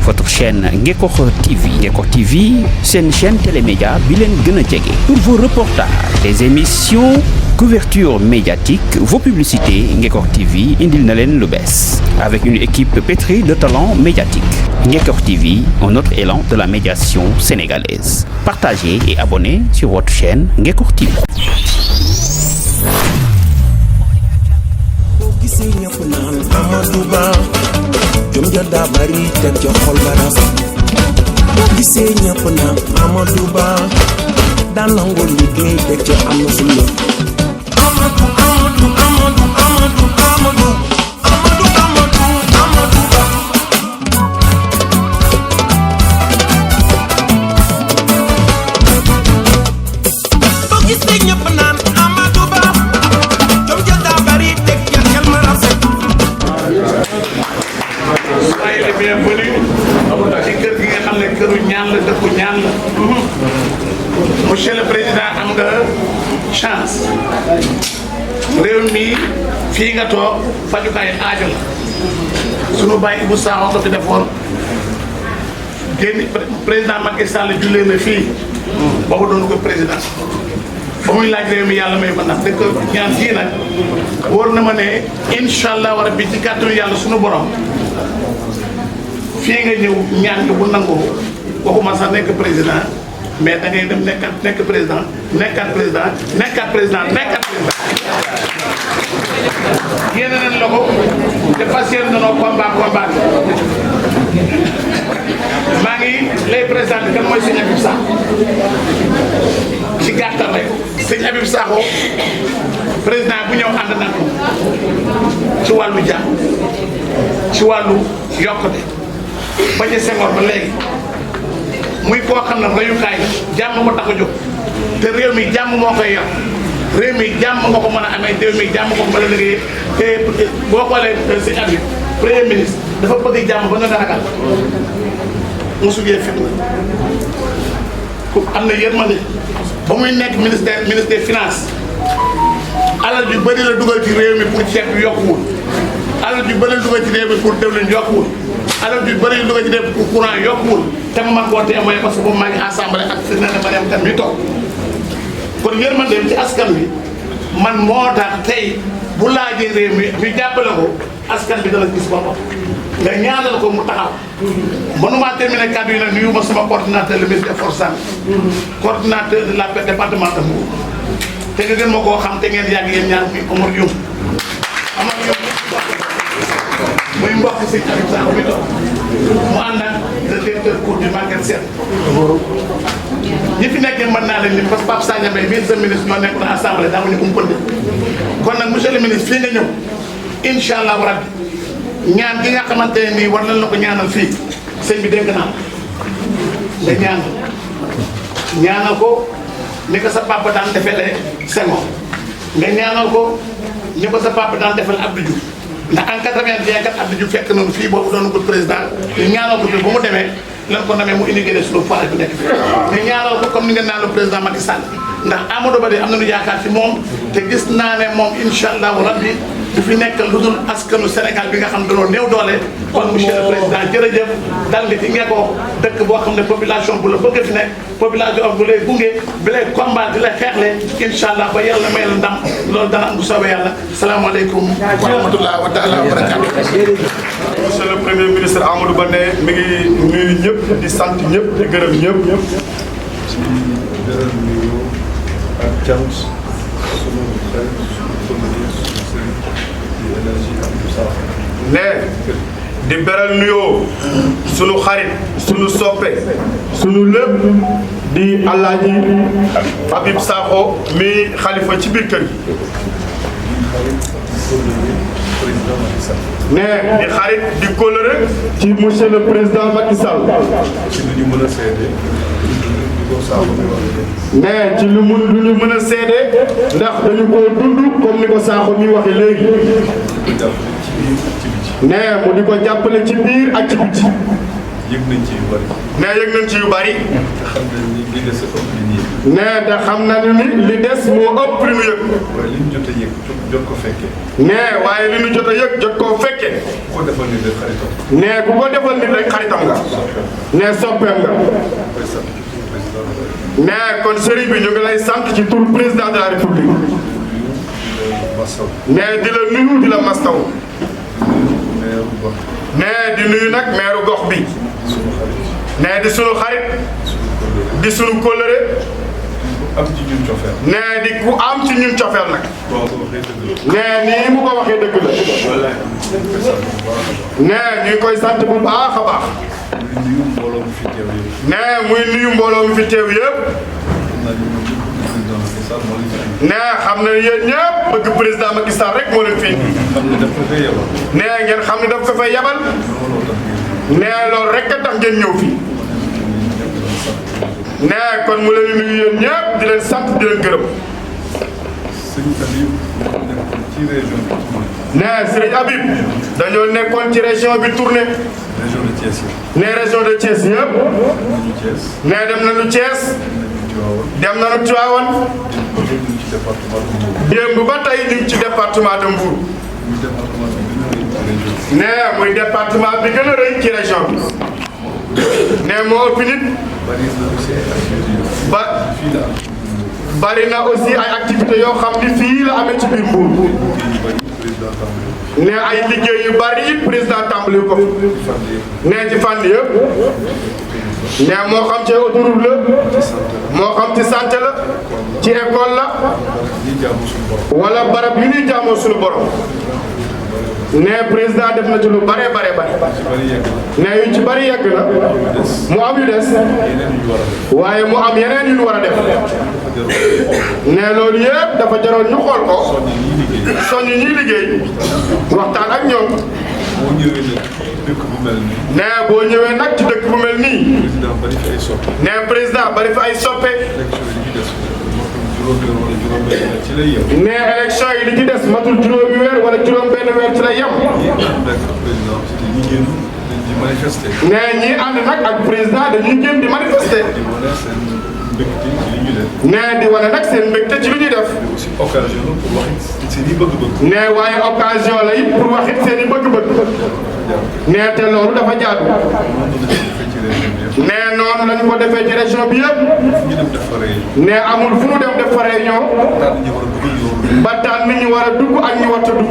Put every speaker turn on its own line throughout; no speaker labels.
votre chaîne Nguékokh TV. Nguékokh TV, c'est une chaîne télémédia bilen gëna djégé. Pour vos reportages, des émissions, couverture médiatique, vos publicités, Nguékokh TV indil na len lu bess. Avec une équipe pétrie de talents médiatiques. Nguékokh TV, un autre élan de la médiation sénégalaise. Partagez et abonnez sur votre chaîne Nguékokh TV.
Amadou Ba jom ja da bari tek ci xol ba ras bo gisee ñepp na Amadou Ba da nangul liggéey tek ci am na sulu Amadou Amadou Amadou Amadou Amadou Amadou Amadou Amadou Ba bo gisee ñepp na Amadou Ba jom ja da bari tek ci xel ma rafet
soyez les bienvenus ci kër gi nga xam ne këru ñaan la dëkku ñaan la monsieur le président am nga chance réew mi fii nga toog fajukaay aajo la sunu bàyyi Ibou Sakho ko fi defoon génn président Macky Sall jullee na fii boobu doon ko président ba muy laaj réew mi yàlla may ko ndax dëkk ñaan fii nag wóor na ma ne incha allah war a bi ci kàttanu yàlla sunu borom fii nga ñëw ñaan nga bu nangoo waxuma sax nekk président mais da ngay dem nekk président nekkaat président nekkaat président nekkaat président yéen a leen loxo te fas yéene nanoo combat maa ngi lay présenté kan mooy sëñ Habib Sakho ci gàttal rek sëñ Habib Sakho président bu ñëw ànd na ko ci wàllu jàmm ci wàllu yokkute ba ci Senghor ba léegi muy koo xam ne royukaay jàmm ko tax a jóg te réew mi jàmm moo koy yor réew mi jàmm nga ko mën a amee réew mi jàmm nga ko mën a liggéeyee te boo xoolee si at bi premier ministre dafa bëgg jàmm ba nga ragal mosu gee fitna ku am na yërmande ba muy nekk ministre des finances alal ju bëri la dugal ci réew mi pour ceeb bi yokkuwul alal ju bëri la dugal ci réew mi pour diwlin yokkuwul alal ju bëri la dugal ci réew mi pour courant yokkuwul te ma man koo témoin parce que boobu maa ngi assemblée ak fi ne ma dem kan mi toog kon yërmandeem ci askan bi man moo tax tey bu laajee réew mi ñu jàppale ko askan bi dana gis boppam nga ñaanal ko mu taxaw mënuma terminer kàddu yi nag nuyu ma sama coordinateur le ministre des forces armées coordinateur de la paix départemental te nga gën ma koo xam te ngeen yàgg yéen ñaar muy Omar Youm muy mbokk si Habib Sakho mi toog mu ànd ak le directeur cour du Maguette Sène ñi fi nekkee mën naa leen ni parce que Pape Sagna Mbaye ministre ñoo nekk na assemblée daa ñu umpande kon nag monsieur le ministre fii nga ñëw incha allah rabbi ñaan gi nga xamante ne nii war nañ la ko ñaanal fii sëñ bi dégg naa nga ñaanal ko ni ko sa papa daan defee Senghor nga ñaanal ko ni ko sa papa daan defal Abdou Diouf ndax en 81 kat Abdou Diouf fekk nañu fii boobu doon ko président ñu ñaanal ko fi ba mu demee lan ko namee mu inauguré suñu foire bi nekk fi ñu ñaanal ko comme ni nga naan le président Macky Sall ndax Amadou Ba de am nañu yaakaar ci moom te gis naa ne moom incha allahu rabbi du fi nekk lu dul askanu Sénégal bi nga xam dañoo néew doole kon monsieur le président jërëjëf dal nga ci Nguékokh dëkk boo xam ne population bu la bëgg fi nekk population bu lay gunge bi lay combat di lay xeexle incha allah ba yàlla may la ndam loolu dana am bu soobee yàlla salaamaaleykum wa rahmatulah wa taala wa barakatu.
Monsieur le premier ministre Amadou Ba ne mi ngi nuyu ñëpp di sant ñëpp di gërëm ñëpp.
ak cant sunu xel sunu
ne di beral nuyoo sunu xarit sunu soppe sunu lépp di Alaaji Habib Sakho mi xalifa ci biir kër gi ne di xarit di kóllëre ci monsieur le président Macky Sall
ci lu ñu mën a seede
mais ci lu ñu mën a seede ndax dañu ko dund comme ni ko Sakho mi waxe léegi ne mu di ko jàppale ci biir ak ci biti
yëg nañ ci yu bari.
nee yëg nañ ci yu bari.
te xam nañ ni li des ëpp li ñu yëg.
nee te xam nañu ni li des moo ëpp li ñu yëg.
waaye li ñu jot a yëg jot ko fekkee.
nee waaye li ñu jot a yëg jot koo fekkee.
ku ko defal nit rek xaritam.
nee ku ko defal nit rek xaritam nga. nee soppeem nga. nee kon sëriñ bi ñu ngi lay sant ci tur président de la république. nee di la nuyu di la mastaw. nee di nuyu nag maire gox bi. nee di sunu xarit. di sunu kóllëre.
am ci ñun cofeel.
nee di ku am ci ñun cofeel nag. nee nii mu ko waxee dëgg la. nee ñu ngi koy sant bu baax a baax. nee muy nuyu mbooloo mi fi teew yëpp. nee xam na yéen ñëpp bëgg président Macky Sall rek moo leen fi indi. nee ngeen xam ne daf ko fay yabal. nee loolu rek a tax ngeen ñëw fi. nee kon mu leen di nuyu yéen ñëpp di leen sant di leen gërëm. nee Sëriñ Habib dañoo nekkoon ci région bi tournée.
région de Thiès yi.
nee région de Thiès yëpp. nee dem nañu Thiès. dem nañu Tivaouane. démb ba tey ñu ngi ci département de Mbour. nee muy département bi gën a rëy ci région bi. nee moo ëpp nit. bari na aussi ay activités yoo xam ni fii la amee ci biir Mbour. nee ay liggéey yu bari it président tàmbali ko. nee ci fànn yëpp. nee moo xam ci autoroute la. moo xam ci santé la. ci école la. wala barab yu ñuy jaamoo suñu borom. nee président def na ci lu bare. nee yu ci bari yegg na. mu am yu des. waaye mu am yeneen yu ñu war a def. nee loolu yëpp dafa jaroon ñu xool ko. soññ ñuy liggéey. waxtaan ak ñoom. nee boo ñëwee nag ci dëkk bu mel nii. nee président bari fi ay soppe. nee élection yi li ci des matul juróomi weer wala juróom-benn weer ci la yem. nee ñii ànd nag ak président dañuy génn di manifester. nee di wane nag seen mbégte ci li ñuy def. nee waaye occasion la it pour wax it seen i bëgg-bëgg. nee te loolu dafa jaadu. nee noonu lañu ko defee ci région bi yëpp. nee amul fu mu dem def fa réunion. ba tànn nit ñi war a dugg ak ñi war a dugg.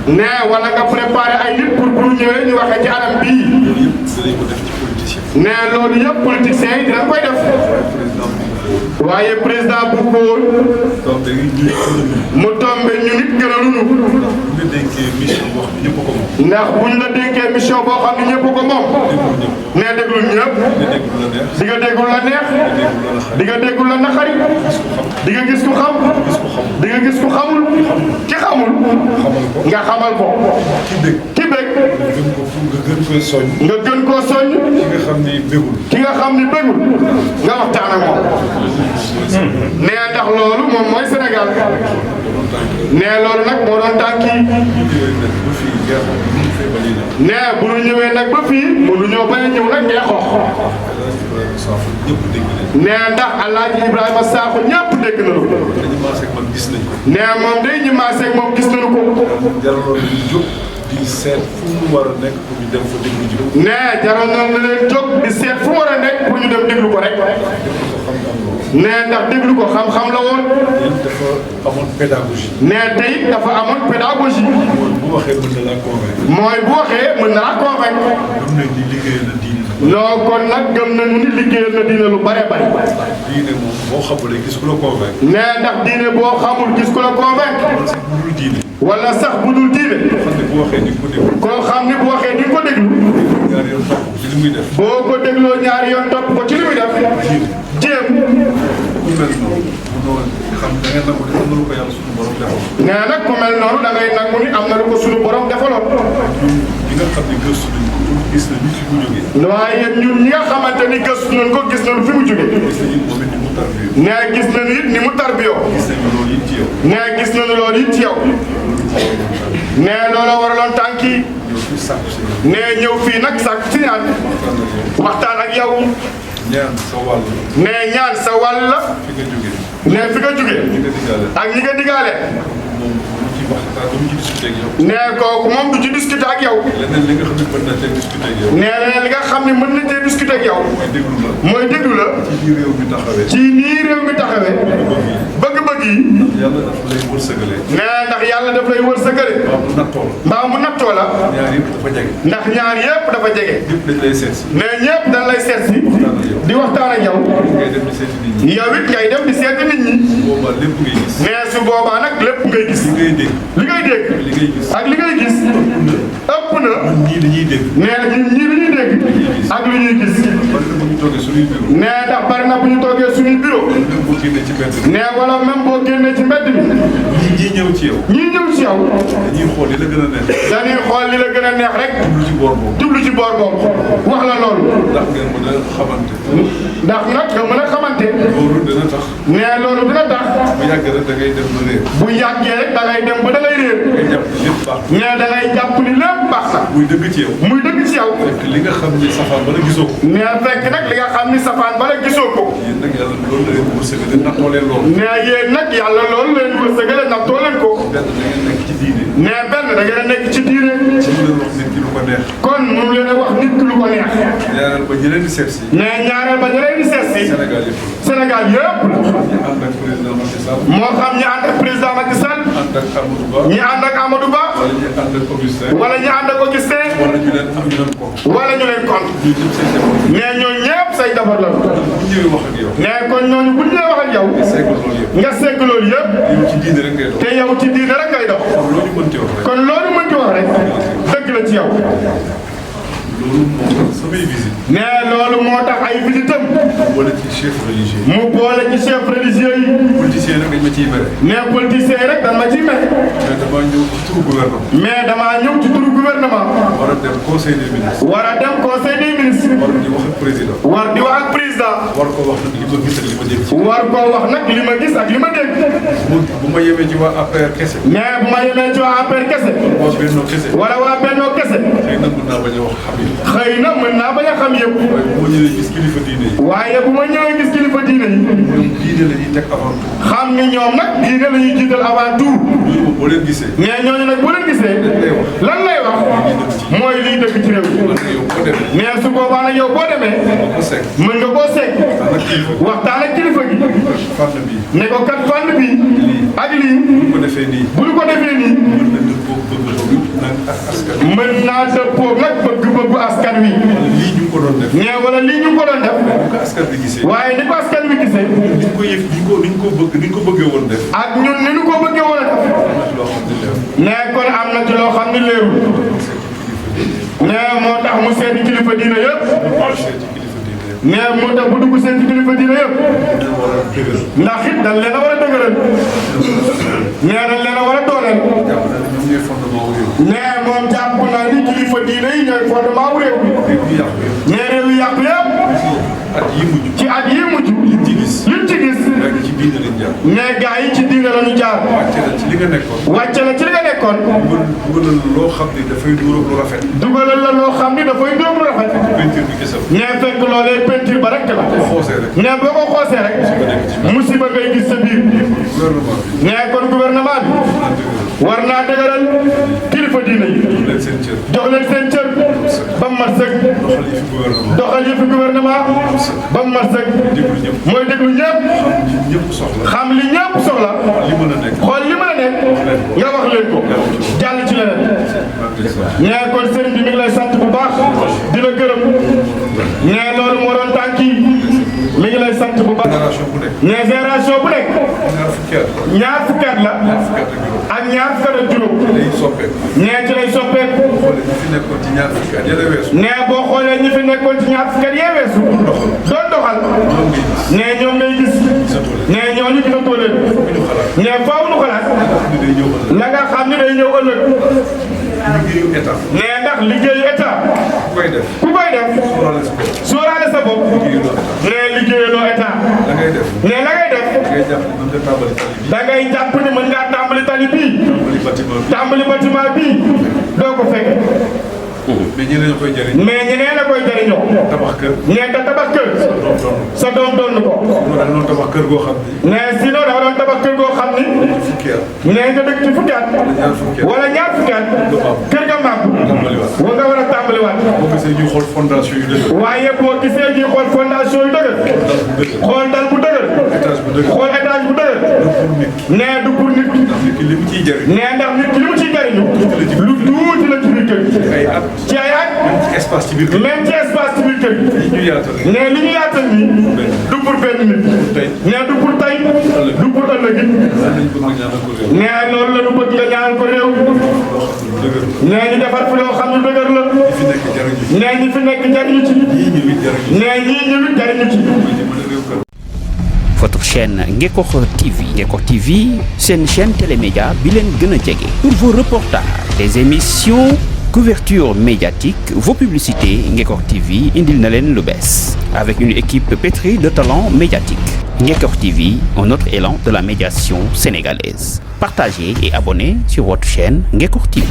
nee wala nga préparé ay nit pour bu ñëwee ñu waxee ci anam bii. nee loolu yëpp politiciens yi dinañ koy def. waaye président bu ko woon. mu tombé ñu nit gënaluñu. ndax bu ñu la dénkee mission boo xam ne ñëpp ko moom. nee déglul ñëpp. di nga déggul la neex. di nga déggul la naqari. di nga gis ku xam. di nga gis ku xamul. ki xamul. nga xamal ko. ki bëgg. nga gën koo soññ. ki nga xam ni bégul. nga waxtaan ak moom. nee ndax loolu moom mooy Sénégal. nee loolu nag moo doon tànki. nee bu ñu ñëwee nag ba fii mënuñoo bañ a ñëw nag Nguékokh. nee ndax Alaaji Ibrahima Sakho ñëpp dégg nañu ko. nee moom day ñi maaseeg moom gis nañu ko.
di seet fu mu war a nekk pour ñu dem fa déglu ji.
nee jaroon na leen jóg di seet fu mu war a nekk pour ñu dem déglu ko rek. nee ndax déglu ko xam-xam la woon.
dafa amoon pédagogie.
nee tey dafa amoon pédagogie.
bu waxee mën na laa convaincre.
mooy bu waxee mën na laa convaincre.
gëm nañ ni liggéeyal na diine.
non kon nag gëm nañu ni liggéeyal na diine lu bare bari.
diine moom boo xamulee gis ku la convaincre.
nee ndax diine boo xamul gis ku la convaincre. wala sax bu dul diine. koo xam ni bu waxee di nga ko déglu. boo ko dégloo ñaari yoon topp ko ci li muy def. jéem. nee nag ku mel noonu da ngay nangu ni am na lu ko suñu borom defaloon. waaye ñun ñi nga xamante ni gëstu nañ ko gis nañu fi mu jógee. nee gis nañu it ni mu tarbiyoo. nee gis nañu loolu it ci yow. nee looloo waraloon tànk yi.
fii sàkku si yow.
nee ñëw fii nag sàkku si ñaan. waxtaan ak yow.
ñaan sa wàll.
nee ñaan sa wàll.
fi nga jógee.
nee fi nga jógee.
ñi nga digaale.
ak ñi nga digaale.
moom du ci waxtaan du ci discuter ak yow.
nee kooku moom du ci discuter ak yow.
leneen li nga xam ne mën na cee discuter ak yow.
nee leneen li nga xam ne mën na cee discuter ak yow.
mooy déglu la.
mooy déglu la.
ci biir réew mi taxawee.
ci nii réew mi taxawee. bëgg-bëgg yi.
yàlla daf lay wërsëgale.
nee ndax yàlla daf lay wërsëgale.
mbaa mu nattoo la.
mbaa mu nattoo la.
ñaar yëpp dafa jege.
ndax ñaar yëpp dafa jege.
yëpp dañ lay seet si.
nee ñëpp dañ lay seet si. di waxtaan ak yow.
ngay dem di seeti nit ñi.
yow it ngay dem di seeti nit ñi.
boobaa lépp ngay gis.
nee su boobaa nag lépp ngay gis.
li ngay dégg.
li ngay dégg.
li ngay gis.
ak li ngay gis. ëpp na.
ñii dañuy dégg.
nee na ñun ñii li ñuy dégg. ak li ñuy gis.
bari na bu ñu toogee suñuy bureau.
nee ndax bari na bu ñu toogee suñuy bureau.
même boo génnee ci mbedd bi.
nee wala même boo génnee ci mbedd bi.
ñii ñëw ci yow.
ñii ñëw ci yow.
dañuy xool li la gën a neex.
dañuy xool li la gën a neex rek.
jublu ci boor boobu.
jublu ci boor boobu. wax la loolu.
ndax ngeen mën a xamante.
ndax nag nga mën a xamante.
loolu dina tax.
nee loolu dina tax.
bu yàgg rek da ngay dem ba réer.
bu yàggee rek da ngay dem ba da ngay réer.
ngay jàpp ni lépp baax.
nee da ngay jàpp ni lépp baax na.
muy dëgg ci yow.
muy dëgg ci yow.
fekk li nga xam ni safaan bala gisoo ko.
nee fekk nag li nga xam ni safaan bala gisoo ko.
yéen nag yàlla loolu la leen wërsëgale nattoo leen loolu.
nee yéen nag yàlla loolu leen wërsëgale nattoo leen ko.
benn da ngeen nekk ci diine.
nee benn da ngeen a nekk ci diine.
ci lu leen wax nit ki lu ko neex.
kon moom leen a wax nit ki lu ko neex.
ñaareel ba ñi leen di seet si.
nee ñaareel ba ñu leen di seet si.
Sénégal yëpp la.
Sénégal yëpp.
ñi ànd ak président Macky Sall.
moo xam ñi ànd ak président Macky Sall.
ànd ak Amadou Ba.
ñi ànd ak Amadou Ba.
wala ñi ànd ak Augustin.
wala ñi ànd ak Augustin.
wala ñu leen am ñu leen ko.
wala ñu leen compte.
ñu jëm seen jamono.
nee ñooñu ñëpp say defar la.
bu ñëwee wax ak yow.
nee kon ñooñu bu ñu lay wax ak yow.
nga segg loolu yëpp.
nga segg loolu yëpp.
yow ci diine rek ngay dox.
te yow ci diine rek ngay dox.
loolu ñu mën ci wax rek.
kon loolu mën ci wax rek. dëgg la ci yow.
loolu moom samay visite.
nee loolu moo tax ay visitam.
wala ci chef religieux yi.
mu boole ci chef religieux yi.
politicien nag dañ ma ciy mere.
nee politicien yi rek dañ ma ciy mere.
mais damaa ñëw ci turu gouvernement.
mais damaa ñëw ci turu gouvernement.
war a dem conseil des ministres.
war a dem conseil des ministres.
war di wax ak président.
war di wax ak président.
war ko wax nag li ma gis ak li ma dégg ci.
war koo wax nag li ma gis ak li ma dégg.
bu ma yemee ci waa APR kese.
mais bu ma yemee ci waa APR kese.
waa Benno kese.
wala waa Benno kese.
xëy na mën naa bañ a wax xam yi.
xëy na mën naa bañ a xam yëpp.
waaye bu ma ñëwee gis kilifa diine yi.
waaye bu ma ñëwee gis kilifa diine yi.
ñoom diine la ñuy teg avant tout.
xam ni ñoom nag diine la ñuy jiital avant tout.
ñooñu moom boo leen gisee.
mais ñooñu nag boo leen gisee. lan lay wax. mooy liy dëkk ci réew mi.
man nga yow boo demee.
mais su boobaa nag yow boo demee.
ko sekk.
mën nga koo sekk.
waxtaan ak kilifa.
waxtaan ak kilifa gi.
fànn bii.
ne ko kat fànn bi. ak lii.
bu ko defee nii.
bu ñu ko defee nii.
mën na dëppoo bëgg-bëgg nag ak askan wi.
mën naa dëppoo nag bëgg-bëggu askan wi.
lii ñu ko doon def.
mais wala lii ñu ko doon def.
bu ko askan bi gisee.
waaye ni ko askan wi gisee.
ni ko yëf ni ñu ko bëggee woon def.
ak ñun ni ñu ko bëggee woon a def.
am na ci loo xam ne leer.
nee kon am na ci loo xam ne leerul. nee moo tax mu seeti kilifa diine yëpp. nee moo tax bu dugg seeti kilifa diine yëpp. ndax it dañ leen a war a dëgëral. nee dañ leen a war a dooleel. nee moom jàpp naa ni kilifa diine yi ñooy fondement wu réew mi. nee réew yi yàqu yëpp. ci at yi mujj. liñ ci gis. nee gaa yi ci diine la ñu jaar.
wàcce la ci li nga nekkoon.
wàcce la ci li nga nekkoon.
dugalal loo xam ni dafay dugal lu rafet.
dugalal la loo xam ni dafay dugal lu rafet.
peinture bi kese la.
nee fekk loolee peinture ba rek la.
xoosee rek.
nee boo ko xoosee rek. musiba ngay gis sa biir.
gouvernement bi.
nee kon gouvernement bi. war naa dëgëral kilifa diine yi.
jox leen seen cër.
jox leen seen cër. ba mu mat sëkk.
doxal yi fi gouvernement.
doxal yëfi gouvernement. ba mu mat sëkk.
déglu ñëpp.
mooy déglu ñëpp.
xam li ñëpp soxla.
xam li ñëpp soxla.
li mën a nekk.
xool li mën a nekk. nga wax leen ko. jàll ci leneen. nee kon sëriñ bi mi ngi lay sant bu baax. di la gërëm. nee loolu moo doon tànk yi. mi ngi lay sant bu baax.
génération bu nekk.
nee génération bu nekk.
ñaar fukki at.
ñaar fukki at la. ak ñaar fukki at ak juróom.
day soppeeku.
nee ci lay soppeeku.
xoole ñi fi nekkoon ci ñaar fukki at yële weesu.
nee boo xoolee ñi fi nekkoon ci ñaar fukki at yee weesu. doon doxal. nee ñoom ngay gis. nee ñooñu gisatoo leen. nee faaw nu xalaat. la nga xam ni day ñëw ëllëg.
liggéeyu état.
nee ndax liggéeyu état.
ku koy def.
ku koy def. sóoraale sa bopp. nee liggéeyaloo état.
la ngay def.
nee la ngay def.
da ngay jàpp ni mën nga tàmbali tali bii.
da ngay jàpp ni mën ngaa tàmbali tali bii.
tàmbali bâtiment bii.
tàmbali bâtiment bii. doo ko fekk.
mais ñeneen ñoo koy jëriñ.
mais ñeneen a koy jëriñoo.
tabax kër.
nee te tabax kër. sa doom doon ko.
sinon da doon tabax kër goo xam ni.
nee sinon dafa doon tabax kër goo xam ni.
fukki at.
nee nga dëkk ci fukki at. wala ñaar fukki at. kër ga màgg. wa nga war a tàmbaliwaat.
boo gisee ñuy xool fondation yu dëgër.
waaye boo gisee ñuy xool fondation yu dëgër. xool dal bu dëgër.
étage bu dëgër.
xool étage bu dëgër. nee du pour nit.
nit ki li mu ciy jëriñ.
nee ndax nit ki li mu ciy jëriñu. lu tuuti la ci biir kër gi.
ay at.
ci ay at.
espace ci biir kër.
même ci espace ci biir kër gi.
li ñu yaatal.
nee li ñu yaatal nii. du pour benn nit. nee du pour tey. du pour ëllëg it. nee loolu la ñu bëgg nga ñaanal ko réew. nee ñu defar fi loo xam ne dëgër la. nee ñi fi nekk jariñu ci. nee ñii ñu jariñu ci.
Votre chaîne Nguékokh TV. Nguékokh TV, c'est une chaîne télémédia bilen gëna djégé. Pour vos reportages, des émissions, couverture médiatique, vos publicités, Nguékokh TV indil na len lu bess. Avec une équipe pétrie de talents médiatiques. Nguékokh TV, un autre élan de la médiation sénégalaise. Partagez et abonnez sur votre chaîne Nguékokh TV.